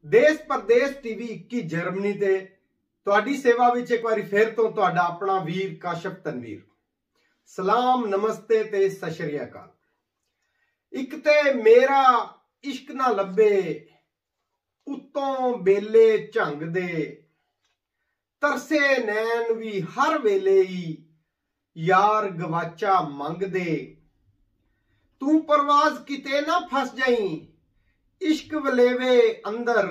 देश परदेश TV 21 Germany ते तुहाडी सेवा विच एक बारी फिर तो तुहाडा अपना वीर काशफ तनवीर। सलाम नमस्ते ते सत श्री अकाल। इक ते मेरा इश्क ना लभे उत्तों बेले झंग दे, तरसे नैन भी हर वेले ही यार गवाचा मंग दे। तू परवाज किते ना फस जाई इश्क वलेवे अंदर,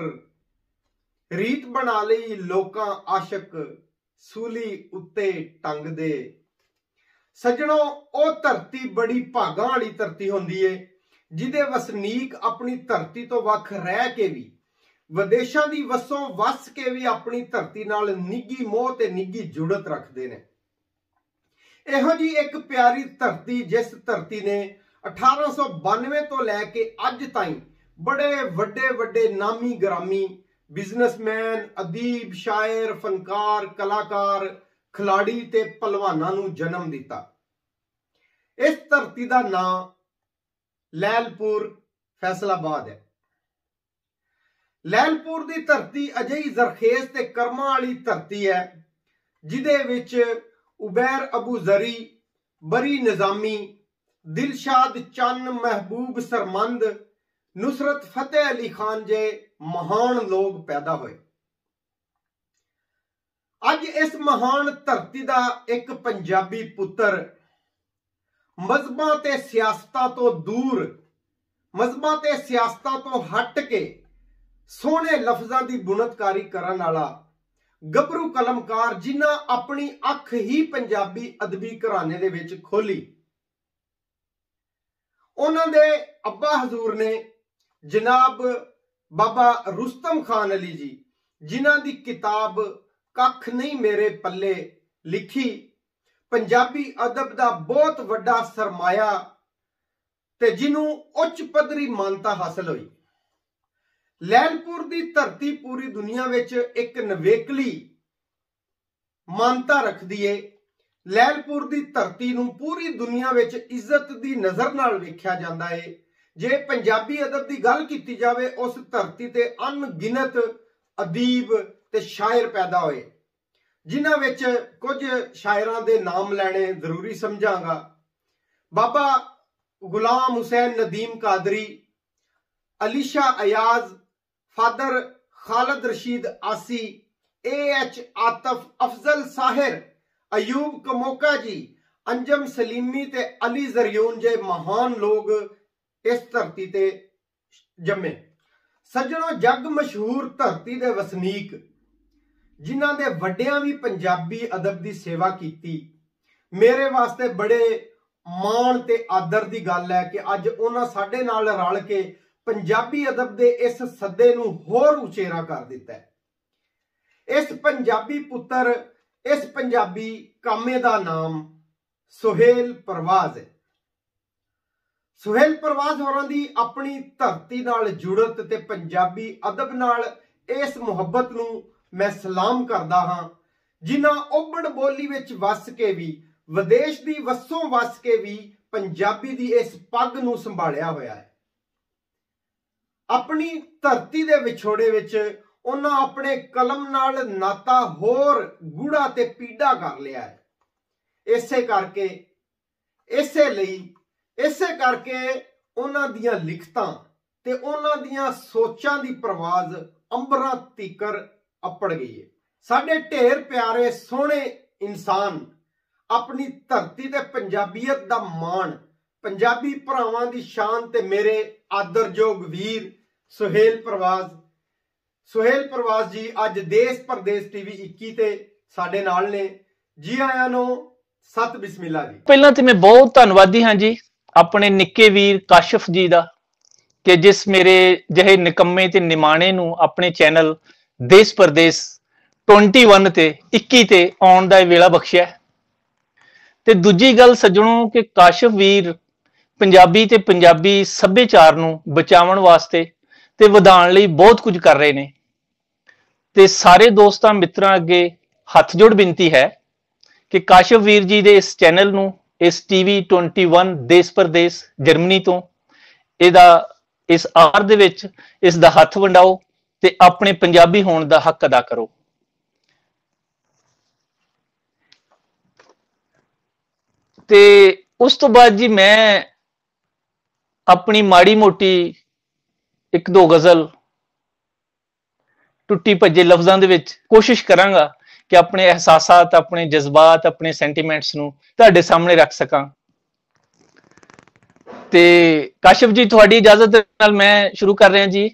रीत बना लई लोकां आशक सूली उत्ते टंग दे। सजणों ओ धरती बड़ी भागां वाली धरती हुंदी है जिहदे वसनीक अपनी धरती तो वख रह के भी विदेशां दी वसों वस के भी अपनी धरती नाल निੱਘी मोह ते निੱਘी जुड़त रखते हैं। इहो जी एक प्यारी धरती जिस धरती ने 1892 तो लैके अज ताईं बड़े वड्डे वड्डे नामी ग्रामी बिजनेसमैन, अदीब, शायर, फनकार, कलाकार, खिलाड़ी ते पहलवानां नूं जन्म दिता। इस धरती का नाम लैलपुर फैसलाबाद है। लैलपुर की धरती अजिही जरखेज ते कर्मां वाली धरती है जिहदे विच उबैर अबू जरी, बरी निजामी, दिलशाद चन्न, महबूब सरमंद, नुसरत फतेह अली खान जे महान लोग पैदा हुए। अज इस महान धरती का एक पंजाबी पुत्र मजहबां ते सियासतां तो दूर, मजहबां ते सियासतां तो हट के सोहने लफ्जां दी बुनतकारी करन वाला गबरू कलमकार जिन्हां अपनी अख ही पंजाबी अदबी घराने दे विच खोली। उन्हां दे अब्बा हजूर ने जनाब बाबा रुस्तम खान अली जी, जिन्हां दी किताब कख नहीं मेरे पल्ले लिखी पंजाबी अदब दा बहुत वड्डा सरमाया ते जिन्हों उच्च पद्धरी मानता हासिल हुई। लैलपुर की धरती पूरी दुनिया विच एक नवेकली मानता रखती है। लैलपुर की धरती नूं पूरी दुनिया विच इज्जत की नज़र नाल वेख्या जाता है। जे पंजाबी अदब की गल की जाए उस धरती ते अनगिनत अदीब ते शायर पैदा हुए, जिन्हां विच कुछ शायरां दे नाम लैणे जरूरी समझांगा। बाबा गुलाम हुसैन नदीम कादरी, अलीशा अयाज, फादर खालिद रशीद आसी, AH आतफ, अफजल साहिर, अयूब कमोका जी, अंजम सलीमी ते अली जरियून जे महान लोग इस धरती ते जमे। सज्जणों, जग मशहूर धरती दे वसनीक जिन्हां दे वड्डियां भी पंजाबी अदब की सेवा की, मेरे वास्ते बड़े मान ते आदर की गल है कि अज उन्हां साडे नाल रल के पंजाबी अदब दे इस सद्दे नूं होर उचेरा कर दिता है। इस पंजाबी पुत्र, इस पंजाबी कामे दा नाम सुहेल परवाज है। सुहेल परवाज होरां दी अपनी धरती नाल जुड़त ते पंजाबी अदब नाल इस मुहब्बत नूं मैं सलाम करदा हां जिन्हां ओबड़ बोली विच वस के भी विदेश दी वसों वस के भी पंजाबी दी इस पग नूं संभालिया होया है। अपनी धरती दे विछोड़े विच उन्हां अपने कलम नाल नाता होर गूढ़ा ते पीड़ा कर लिया है। इसे करके उन्हां दियां लिखतां ते उन्हां दियां सोचां दी प्रवाज अंबरां तीकर अपड़ गई है। साडे ढेर प्यारे सोहने इंसान अपनी धरती ते पंजाबीयत दा मान, पंजाबी भरावां दी शान ते मेरे आदरयोग वीर सुहेल परवाज जी अज देश परदेश टीवी 21 ते साडे नाल ने। जी आयां नो, सत बिस्मिल्ला जी। पहला तो मैं बहुत धन्नवादी हाँ जी अपने निक्के वीर काशफ जी का कि जिस मेरे जहे निकम्मे ते निमाणे नूं अपने चैनल देश परदेश 21 ते 21 ते आउण दा वेला बख्शिया। ते दूजी गल सज्जणों कि काशफ वीर पंजाबी ते पंजाबी सभ्याचार नूं बचाउण वास्ते ते वधाउण लई बहुत कुछ कर रहे ने। ते सारे दोस्तां मित्रां अगे हथ जोड़ बिनती है कि काशफ वीर जी दे इस चैनल नूं, इस TV 21 देश परदेश जर्मनी तो इस आर दे विच इस दा हथ वंडाओ ਤੇ ਆਪਣੇ ਪੰਜਾਬੀ ਹੋਣ ਦਾ ਹੱਕ ਅਦਾ ਕਰੋ। ਤੇ ਉਸ ਤੋਂ ਬਾਅਦ ਜੀ ਮੈਂ ਆਪਣੀ ਮਾੜੀ ਮੋਟੀ ਇੱਕ ਦੋ ਗਜ਼ਲ ਟੁੱਟੀ ਭੱਜੇ ਲਫ਼ਜ਼ਾਂ ਦੇ ਵਿੱਚ ਕੋਸ਼ਿਸ਼ ਕਰਾਂਗਾ ਕਿ ਆਪਣੇ ਅਹਿਸਾਸਾਤ, ਆਪਣੇ ਜਜ਼ਬਾਤ, ਆਪਣੇ ਸੈਂਟੀਮੈਂਟਸ ਨੂੰ ਤੁਹਾਡੇ ਸਾਹਮਣੇ ਰੱਖ ਸਕਾਂ। ਤੇ ਕਾਸ਼ਿਫ ਜੀ, ਤੁਹਾਡੀ ਇਜਾਜ਼ਤ ਦੇ ਨਾਲ ਮੈਂ ਸ਼ੁਰੂ ਕਰ ਰਿਹਾ ਜੀ।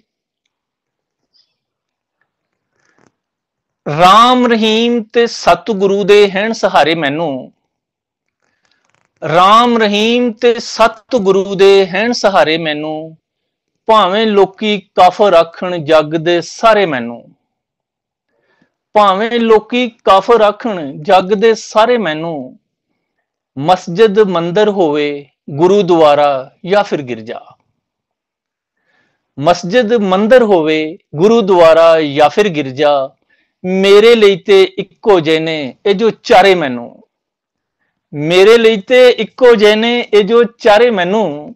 ਰਾਮ ਰਹੀਮ ਤੇ ਸਤਿਗੁਰੂ ਦੇ ਹੈਣ ਸਹਾਰੇ ਮੈਨੂੰ, ਰਾਮ ਰਹੀਮ ਤੇ ਸਤਿਗੁਰੂ ਦੇ ਹੈਣ ਸਹਾਰੇ ਮੈਨੂੰ, ਭਾਵੇਂ ਲੋਕੀ ਕਾਫਰ ਆਖਣ ਜੱਗ ਦੇ ਸਾਰੇ ਮੈਨੂੰ, ਭਾਵੇਂ ਲੋਕੀ ਕਾਫਰ ਆਖਣ ਜੱਗ ਦੇ ਸਾਰੇ ਮੈਨੂੰ, ਮਸਜਿਦ ਮੰਦਰ ਹੋਵੇ ਗੁਰੂਦੁਆਰਾ ਜਾਂ ਫਿਰ ਗਿਰਜਾ, ਮਸਜਿਦ ਮੰਦਰ ਹੋਵੇ ਗੁਰੂਦੁਆਰਾ ਜਾਂ ਫਿਰ ਗਿਰਜਾ, ਮੇਰੇ ਲਈ ਤੇ ਇੱਕੋ ਜਿਹੇ ਨੇ ਇਹ ਜੋ ਚਾਰੇ ਮੈਨੂੰ, ਮੇਰੇ ਲਈ ਤੇ ਇੱਕੋ ਜਿਹੇ ਨੇ ਇਹ ਜੋ ਚਾਰੇ ਮੈਨੂੰ,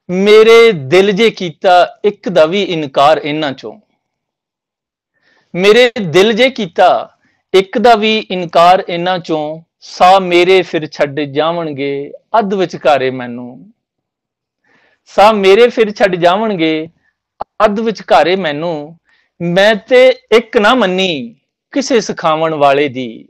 ਮੇਰੇ ਦਿਲ ਜੇ ਕੀਤਾ ਇੱਕ ਦਾ ਵੀ ਇਨਕਾਰ ਇਹਨਾਂ ਚੋਂ, ਮੇਰੇ ਦਿਲ ਜੇ ਕੀਤਾ ਇੱਕ ਦਾ ਵੀ ਇਨਕਾਰ ਇਹਨਾਂ ਚੋਂ, ਸਾ ਮੇਰੇ ਫਿਰ ਛੱਡ ਜਾਵਣਗੇ ਅੱਧ ਵਿਚਕਾਰੇ ਮੈਨੂੰ, ਸਾ ਮੇਰੇ ਫਿਰ ਛੱਡ ਜਾਵਣਗੇ ਅੱਧ ਵਿਚਕਾਰੇ ਮੈਨੂੰ, ਮੈਂ ਤੇ ਇੱਕ ਨਾ ਮੰਨੀ ਕਿਸੇ ਸਿਖਾਵਣ ਵਾਲੇ ਦੀ,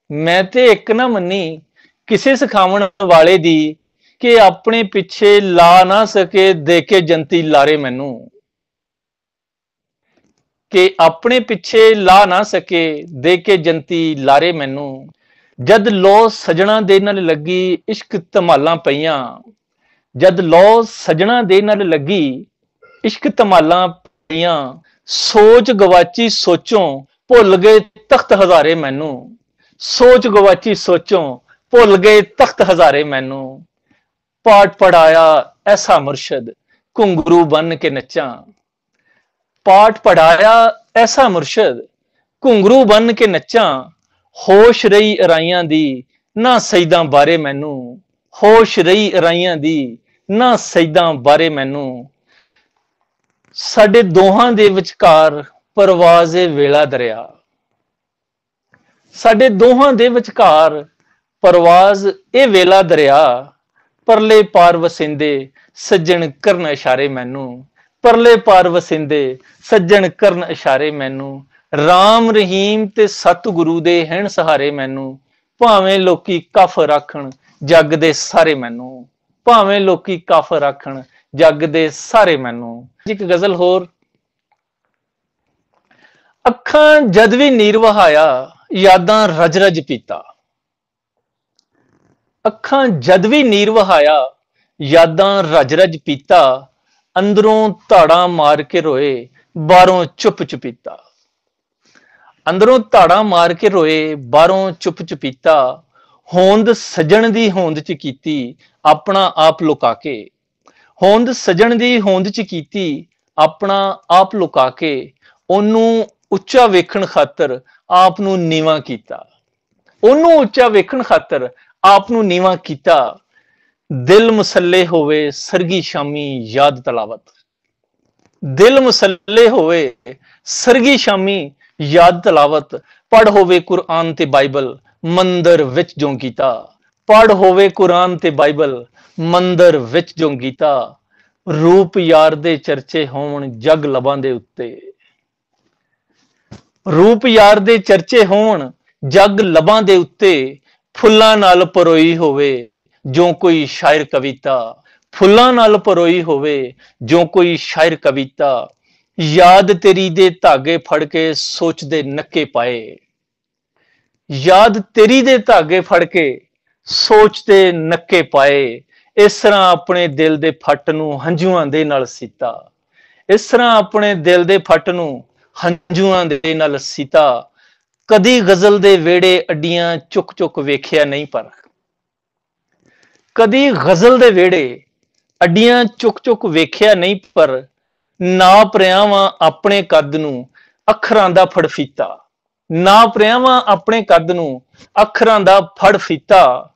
ਮੈਂ ਤੇ ਇੱਕ ਨਾ ਮੰਨੀ ਕਿਸੇ ਸਿਖਾਵਣ ਵਾਲੇ ਦੀ, ਕਿ ਆਪਣੇ ਪਿੱਛੇ ਲਾ ਨਾ ਸਕੇ ਦੇ ਕੇ ਜੰਤੀ ਲਾਰੇ ਮੈਨੂੰ, ਕਿ ਆਪਣੇ ਪਿੱਛੇ ਲਾ ਨਾ ਸਕੇ ਦੇ ਕੇ ਜੰਤੀ ਲਾਰੇ ਮੈਨੂੰ, ਜਦ ਲੋ ਸਜਣਾ ਦੇ ਨਾਲ ਲੱਗੀ ਇਸ਼ਕ ਧਮਾਲਾਂ ਪਈਆਂ, ਜਦ ਲੋ ਸਜਣਾ ਦੇ ਨਾਲ ਲੱਗੀ ਇਸ਼ਕ ਧਮਾਲਾਂ ਪਈਆਂ, ਸੋਚ ਗਵਾਚੀ ਸੋਚੋਂ ਭੁੱਲ ਗਏ ਤਖਤ ਹਜ਼ਾਰੇ ਮੈਨੂੰ, ਸੋਚ ਗਵਾਚੀ ਸੋਚੋਂ ਭੁੱਲ ਗਏ ਤਖਤ ਹਜ਼ਾਰੇ ਮੈਨੂੰ, ਪਾਠ ਪੜਾਇਆ ਐਸਾ ਮੁਰਸ਼ਦ ਘੁੰਗਰੂ ਬਨ ਕੇ ਨੱਚਾਂ, ਪਾਠ ਪੜਾਇਆ ਐਸਾ ਮੁਰਸ਼ਦ ਘੁੰਗਰੂ ਬਨ ਕੇ ਨੱਚਾਂ, ਹੋਸ਼ ਰਹੀ ਅਰਾਈਆਂ ਦੀ ਨਾ ਸਜਦਾਂ ਬਾਰੇ ਮੈਨੂੰ, ਹੋਸ਼ ਰਹੀ ਅਰਾਈਆਂ ਦੀ ਨਾ ਸਜਦਾਂ ਬਾਰੇ ਮੈਨੂੰ, ਸਾਡੇ ਦੋਹਾਂ ਦੇ ਵਿਚਕਾਰ ਪਰਵਾਜ਼ੇ ਵੇਲਾ ਦਰਿਆ, ਸਾਡੇ ਦੋਹਾਂ ਦੇ ਵਿਚਕਾਰ ਪਰਵਾਜ਼ ਇਹ ਵੇਲਾ ਦਰਿਆ, ਪਰਲੇ ਪਾਰ ਵਸਿੰਦੇ ਸੱਜਣ ਕਰਨ ਇਸ਼ਾਰੇ ਮੈਨੂੰ, ਪਰਲੇ ਪਾਰ ਵਸਿੰਦੇ ਸੱਜਣ ਕਰਨ ਇਸ਼ਾਰੇ ਮੈਨੂੰ, ਰਾਮ ਰਹੀਮ ਤੇ ਸਤਿਗੁਰੂ ਦੇ ਹੈਣ ਸਹਾਰੇ ਮੈਨੂੰ, ਭਾਵੇਂ ਲੋਕੀ ਕਾਫਰ ਆਖਣ ਜੱਗ ਦੇ ਸਾਰੇ ਮੈਨੂੰ, ਭਾਵੇਂ ਲੋਕੀ ਕਾਫਰ ਆਖਣ ਜੱਗ ਦੇ ਸਾਰੇ ਮੈਨੂੰ। ਇੱਕ ਗਜ਼ਲ ਹੋਰ। ਅੱਖਾਂ ਜਦ ਵੀ ਨੀਰ ਵਹਾਇਆ ਯਾਦਾਂ ਰਜ ਰਜ ਪੀਤਾ, ਅੱਖਾਂ ਜਦ ਵੀ ਨੀਰ ਵਹਾਇਆ ਯਾਦਾਂ ਰਜ ਰਜ ਪੀਤਾ, ਅੰਦਰੋਂ ਧਾੜਾਂ ਮਾਰ ਕੇ ਰੋਏ ਬਾਹਰੋਂ ਚੁੱਪ ਚੁਪੀਤਾ, ਅੰਦਰੋਂ ਧਾੜਾਂ ਮਾਰ ਕੇ ਰੋਏ ਬਾਹਰੋਂ ਚੁੱਪ ਚੁਪੀਤਾ, ਹੋਂਦ ਸਜਣ ਦੀ ਹੋਂਦ ਚ ਕੀਤੀ ਆਪਣਾ ਆਪ ਲੁਕਾ ਕੇ, ਹੋਂਦ ਸਜਣ ਦੀ ਹੋਂਦ ਚ ਕੀਤੀ ਆਪਣਾ ਆਪ ਲੁਕਾ ਕੇ, ਉਹਨੂੰ ਉੱਚਾ ਵੇਖਣ ਖਾਤਰ ਆਪ ਨੂੰ ਨੀਵਾਂ ਕੀਤਾ, ਉਹਨੂੰ ਉੱਚਾ ਵੇਖਣ ਖਾਤਰ ਆਪ ਨੂੰ ਨੀਵਾਂ ਕੀਤਾ, ਦਿਲ ਮੁਸੱਲੇ ਹੋਵੇ ਸਰਗੀ ਸ਼ਾਮੀ ਯਾਦ ਤਲਾਵਤ, ਦਿਲ ਮੁਸੱਲੇ ਹੋਵੇ ਸਰਗੀ ਸ਼ਾਮੀ ਯਾਦ ਤਲਾਵਤ, ਪੜ ਹੋਵੇ ਕੁਰਾਨ ਤੇ ਬਾਈਬਲ ਮੰਦਰ ਵਿੱਚ ਜੋ ਕੀਤਾ, ਪੜ ਹੋਵੇ ਕੁਰਾਨ ਤੇ ਬਾਈਬਲ ਮੰਦਰ ਵਿੱਚ ਜੋ ਕੀਤਾ, ਰੂਪ ਯਾਰ ਦੇ ਚਰਚੇ ਹੋਣ ਜਗ ਲਬਾਂ ਦੇ ਉੱਤੇ, ਰੂਪ ਯਾਰ ਦੇ ਚਰਚੇ ਹੋਣ ਜਗ ਲਬਾਂ ਦੇ ਉੱਤੇ, ਫੁੱਲਾਂ ਨਾਲ ਪਰੋਈ ਹੋਵੇ ਜੋ ਕੋਈ ਸ਼ਾਇਰ ਕਵਿਤਾ, ਫੁੱਲਾਂ ਨਾਲ ਪਰੋਈ ਹੋਵੇ ਜੋ ਕੋਈ ਸ਼ਾਇਰ ਕਵਿਤਾ, ਯਾਦ ਤੇਰੀ ਦੇ ਧਾਗੇ ਫੜ ਕੇ ਸੋਚਦੇ ਨੱਕੇ ਪਾਏ, ਯਾਦ ਤੇਰੀ ਦੇ ਧਾਗੇ ਫੜ ਕੇ ਸੋਚਦੇ ਨੱਕੇ ਪਾਏ, ਇਸ ਤਰ੍ਹਾਂ ਆਪਣੇ ਦਿਲ ਦੇ ਫੱਟ ਨੂੰ ਹੰਝੂਆਂ ਦੇ ਨਾਲ ਸੀਤਾ, ਇਸ ਤਰ੍ਹਾਂ ਆਪਣੇ ਦਿਲ ਦੇ ਫੱਟ ਨੂੰ ਹੰਝੂਆਂ ਦੇ ਨਾਲ ਸੀਤਾ, ਕਦੀ ਗਜ਼ਲ ਦੇ ਵਿਹੜੇ ਅੱਡੀਆਂ ਚੁੱਕ ਚੁੱਕ ਵੇਖਿਆ ਨਹੀਂ, ਪਰ ਕਦੀ ਗਜ਼ਲ ਦੇ ਵਿਹੜੇ ਅੱਡੀਆਂ ਚੁੱਕ ਚੁੱਕ ਵੇਖਿਆ ਨਹੀਂ, ਪਰ ਨਾਪ ਰਿਹਾ ਵਾਂ ਆਪਣੇ ਕੱਦ ਨੂੰ ਅੱਖਰਾਂ ਦਾ ਫੜਫੀਤਾ, ਨਾਪ ਰਿਹਾ ਵਾਂ ਆਪਣੇ ਕੱਦ ਨੂੰ ਅੱਖਰਾਂ ਦਾ ਫੜਫੀਤਾ,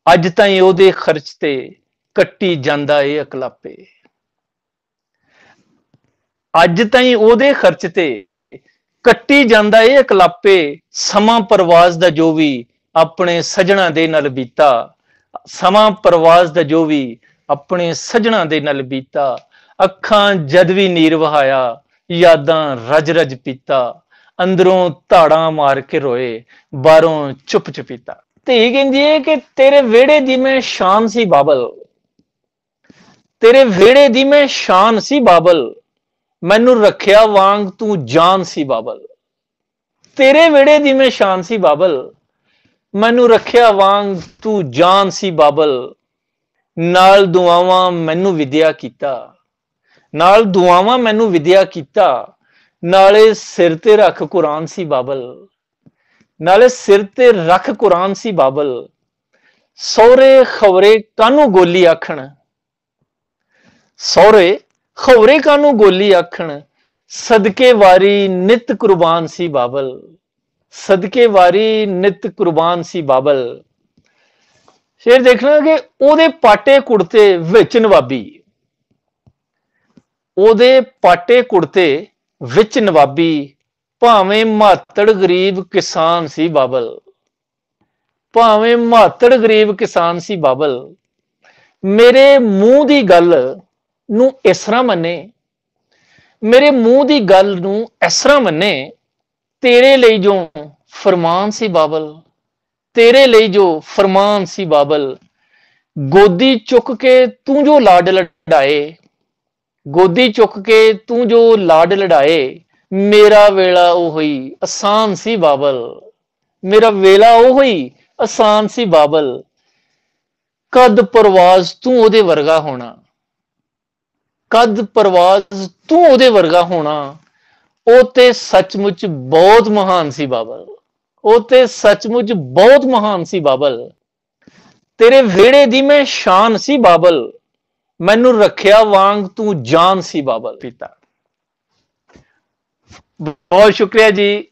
ਅੱਜ ਤਾਈਂ ਉਹਦੇ ਖਰਚ ਤੇ ਕੱਟੀ ਜਾਂਦਾ ਏ ਅਕਲਾਪੇ, ਅੱਜ ਤਾਈਂ ਉਹਦੇ ਖਰਚ ਤੇ ਕੱਟੀ ਜਾਂਦਾ ਏ ਇਕਲਾਪੇ, ਸਮਾਂ ਪ੍ਰਵਾਸ ਦਾ ਜੋ ਵੀ ਆਪਣੇ ਸਜਣਾ ਦੇ ਨਾਲ ਬੀਤਾ, ਸਮਾਂ ਪ੍ਰਵਾਸ ਦਾ ਜੋ ਵੀ ਆਪਣੇ ਸਜਣਾ ਦੇ ਨਾਲ ਬੀਤਾ, ਅੱਖਾਂ ਜਦ ਵੀ ਨੀਰ ਵਹਾਇਆ, ਯਾਦਾਂ ਰਜ ਰਜ ਪੀਤਾ, ਅੰਦਰੋਂ ਧਾੜਾਂ ਮਾਰ ਕੇ ਰੋਏ, ਬਾਹਰੋਂ ਚੁੱਪ ਚੁਪੀਤਾ। ਧੀ ਕਹਿੰਦੀ ਏ ਕਿ ਤੇਰੇ ਵਿਹੜੇ ਦੀ ਮੈਂ ਸ਼ਾਨ ਸੀ ਬਾਬਲ, ਤੇਰੇ ਵਿਹੜੇ ਦੀ ਮੈਂ ਸ਼ਾਨ ਸੀ ਬਾਬਲ, ਮੈਨੂੰ ਰੱਖਿਆ ਵਾਂਗ ਤੂੰ ਜਾਨ ਸੀ ਬਾਬਲ। ਤੇਰੇ ਵਿਹੜੇ ਦੀ ਮੈਂ ਸ਼ਾਨ ਸੀ ਬਾਬਲ, ਮੈਨੂੰ ਰੱਖਿਆ ਵਾਂਗ ਤੂੰ ਜਾਨ ਸੀ ਬਾਬਲ। ਨਾਲ ਦੁਆਵਾਂ ਮੈਨੂੰ ਵਿਦਿਆ ਕੀਤਾ, ਨਾਲ ਦੁਆਵਾਂ ਮੈਨੂੰ ਵਿਦਿਆ ਕੀਤਾ, ਨਾਲੇ ਸਿਰ ਤੇ ਰੱਖ ਕੁਰਾਨ ਸੀ ਬਾਬਲ, ਨਾਲੇ ਸਿਰ ਤੇ ਰੱਖ ਕੁਰਾਨ ਸੀ ਬਾਬਲ। ਸਹੁਰੇ ਖਵਰੇ ਕਾਨੂੰ ਗੋਲੀ ਆਖਣ, ਸਹੁਰੇ ਖਵਰੇ ਕਾਨੂੰ ਗੋਲੀ ਆਖਣ, ਸਦਕੇ ਵਾਰੀ ਨਿਤ ਕੁਰਬਾਨ ਸੀ ਬਾਬਲ, ਸਦਕੇ ਵਾਰੀ ਨਿਤ ਕੁਰਬਾਨ ਸੀ ਬਾਬਲ। ਫਿਰ ਦੇਖਣਾ ਕਿ ਉਹਦੇ ਪਾਟੇ ਕੁੜਤੇ ਵਿੱਚ ਨਵਾਬੀ, ਉਹਦੇ ਪਾਟੇ ਕੁੜਤੇ ਵਿੱਚ ਨਵਾਬੀ, ਭਾਵੇਂ ਮਾਤੜ ਗਰੀਬ ਕਿਸਾਨ ਸੀ ਬਾਬਲ, ਭਾਵੇਂ ਮਾਤੜ ਗਰੀਬ ਕਿਸਾਨ ਸੀ ਬਾਬਲ। ਮੇਰੇ ਮੂੰਹ ਦੀ ਗੱਲ ਨੂੰ ਇਸ ਤਰ੍ਹਾਂ ਮੰਨੇ, ਮੇਰੇ ਮੂੰਹ ਦੀ ਗੱਲ ਨੂੰ ਇਸ ਤਰ੍ਹਾਂ ਮੰਨੇ, ਤੇਰੇ ਲਈ ਜੋ ਫਰਮਾਨ ਸੀ ਬਾਬਲ, ਤੇਰੇ ਲਈ ਜੋ ਫਰਮਾਨ ਸੀ ਬਾਬਲ। ਗੋਦੀ ਚੁੱਕ ਕੇ ਤੂੰ ਜੋ ਲਾਡ ਲੜਾਏ, ਗੋਦੀ ਚੁੱਕ ਕੇ ਤੂੰ ਜੋ ਲਾਡ ਲੜਾਏ, ਮੇਰਾ ਵੇਲਾ ਉਹ ਹੀ ਆਸਾਨ ਸੀ ਬਾਬਲ, ਮੇਰਾ ਵੇਲਾ ਉਹ ਹੀ ਆਸਾਨ ਸੀ ਬਾਬਲ। ਕਦ ਪਰਵਾਜ਼ ਤੂੰ ਉਹਦੇ ਵਰਗਾ ਹੋਣਾ, ਕਦ ਪਰਵਾਜ਼ ਤੂੰ ਉਹਦੇ ਵਰਗਾ ਹੋਣਾ, ਉਹ ਤੇ ਸੱਚਮੁੱਚ ਬਹੁਤ ਮਹਾਨ ਸੀ ਬਾਬਲ, ਉਹ ਤੇ ਸੱਚਮੁੱਚ ਬਹੁਤ ਮਹਾਨ ਸੀ ਬਾਬਲ। ਤੇਰੇ ਵਿਹੜੇ ਦੀ ਮੈਂ ਸ਼ਾਨ ਸੀ ਬਾਬਲ, ਮੈਨੂੰ ਰੱਖਿਆ ਵਾਂਗ ਤੂੰ ਜਾਨ ਸੀ ਬਾਬਲ। ਪਿਤਾ ਬਹੁਤ ਸ਼ੁਕਰੀਆ ਜੀ।